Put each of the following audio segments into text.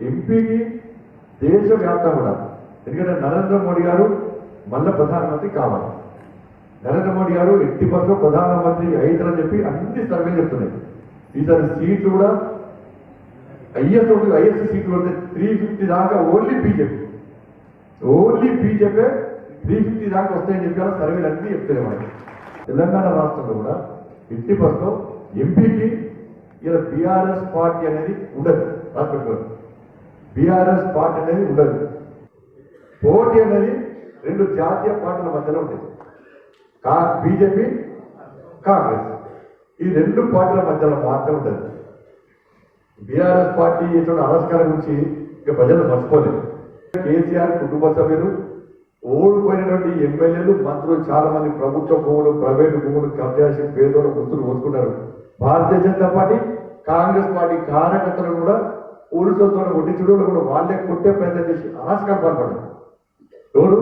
ఎంపీకి దేశవ్యాప్తంగా కూడా ఎందుకంటే నరేంద్ర మోడీ గారు మళ్ళీ ప్రధానమంత్రి కావాలి. నరేంద్ర మోడీ గారు ఎట్టి బస్సులో ప్రధానమంత్రి అవుతారని చెప్పి అన్ని సర్వేలు చెప్తున్నాయి. ఈసారి సీట్లు కూడా ఐఎస్ సీట్లు పడితే 350 దాకా ఓన్లీ బీజేపీ 350 దాకా వస్తాయని చెప్పారు సర్వేలు అన్నీ చెప్తున్నాయి. మనకి తెలంగాణ రాష్ట్రంలో కూడా ఎట్టి బస్సులో ఎంపీకి ఇలా బీఆర్ఎస్ పార్టీ అనేది ఉండదు. రాష్ట్రంలో బీఆర్ఎస్ పార్టీ అనేది ఉండదు. పోటీ అనేది రెండు జాతీయ పార్టీల మధ్యలో ఉంటుంది. బీజేపీ కాంగ్రెస్ ఈ రెండు పార్టీల మధ్యలో మాత్రం ఉంటుంది. బీఆర్ఎస్ పార్టీ చేసిన ఆవిష్కారం గురించి ఇక ప్రజలు మర్చిపోలేదు. కేసీఆర్ కుటుంబ సభ్యులు ఓడిపోయినటువంటి ఎమ్మెల్యేలు మంత్రులు చాలా మంది ప్రభుత్వ భూములు ప్రైవేటు భూములు కబ్జాసి పేదోళ్ళు గుర్తులు పోసుకున్నారు. భారతీయ జనతా పార్టీ కాంగ్రెస్ పార్టీ కార్యకర్తలు కూడా ఊరుసలతో ఒడ్డించడం కూడా వాళ్ళే కొట్టే ప్రయత్నం చేసి ఆవిష్కారం పాల్పడ్డారు. ఎవరు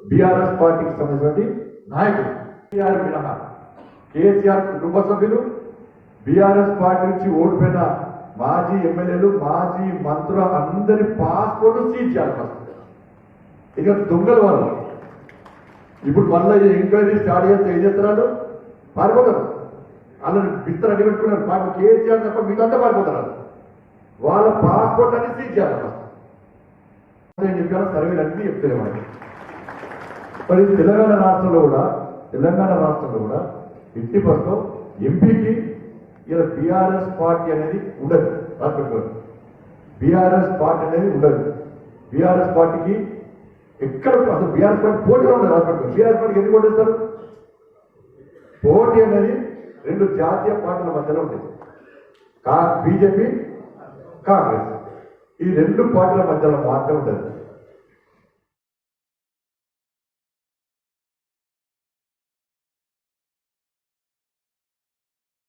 బీఆర్ఎస్ పార్టీకి సంబంధించినటువంటి నాయకులు కేసీఆర్ మినహా కేసీఆర్ కుటుంబ సభ్యులు బీఆర్ఎస్ పార్టీ నుంచి ఓడిపోయిన మాజీ ఎమ్మెల్యేలు మాజీ మంత్రులు అందరి పాస్పోర్ట్ సీజ్ చేయాలి. ఇక దొంగల వాళ్ళు ఇప్పుడు మళ్ళీ ఎంక్వైరీ స్టార్ట్ చేస్తే ఏం చేస్తున్నారు? పారిపోతారు. వాళ్ళని బిత్తర అడ్డు పెట్టుకున్నారు. మాకు కేసీఆర్ తప్ప మీకంతా పారిపోతారు. వాళ్ళ పాస్పోర్ట్ అన్ని సీజ్ చేయాలి. చెప్పారు సర్వేలు అన్నీ చెప్తారు. మనకి మరి తెలంగాణ రాష్ట్రంలో కూడా ఎట్టి బస్సులో ఎంపీకి ఇలా బీఆర్ఎస్ పార్టీ అనేది ఉండదు. రాష్ట్రంలో బీఆర్ఎస్ పార్టీ అనేది ఉండదు. బీఆర్ఎస్ పార్టీకి ఎక్కడ అసలు బీఆర్ఎస్ పార్టీ పోటీలో ఉండదు. రాష్ట్రంలో బీఆర్ఎస్ పార్టీకి ఎందుకు ఓటేస్తారు? పోటీ అనేది రెండు జాతీయ పార్టీల మధ్యలో ఉంటుంది. బీజేపీ కాంగ్రెస్ ఈ రెండు పార్టీల మధ్యలో మాత్రం ఉంటుంది.